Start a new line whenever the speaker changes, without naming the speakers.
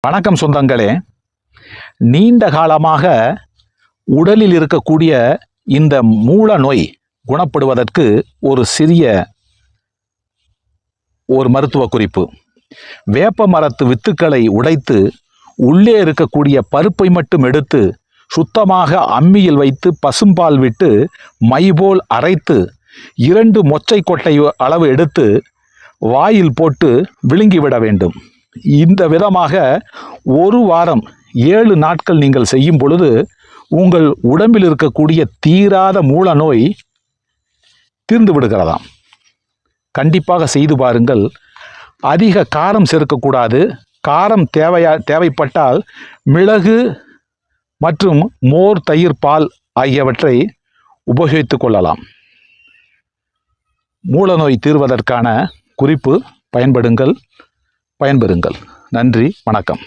வணக்கம் சொந்தங்களே. நீண்ட காலமாக உடலில் இருக்கக்கூடிய இந்த மூல நோய் குணப்படுவதற்கு ஒரு சிறிய மருத்துவ குறிப்பு. வேப்ப மரத்து வித்துக்களை உடைத்து உள்ளே இருக்கக்கூடிய பருப்பை மட்டும் எடுத்து சுத்தமாக அம்மியில் வைத்து பசும்பால் விட்டு மை போல் அரைத்து 2 மொச்சை கொட்டை அளவு எடுத்து வாயில் போட்டு விழுங்கிவிட வேண்டும். இந்த விதமாக 1 வாரம் 7 நாட்கள் நீங்கள் செய்யும் பொழுது உங்கள் உடம்பில் இருக்கக்கூடிய தீராத மூல நோய் தீர்ந்து விடுகிறதாம். கண்டிப்பாக செய்து பாருங்கள். அதிக காரம் சேர்க்கக்கூடாது. காரம் தேவைப்பட்டால் மிளகு மற்றும் மோர், தயிர், பால் ஆகியவற்றை உபயோகித்துக் கொள்ளலாம். மூலநோய் தீர்வதற்கான குறிப்பு பயன்பெறுங்கள். நன்றி, வணக்கம்.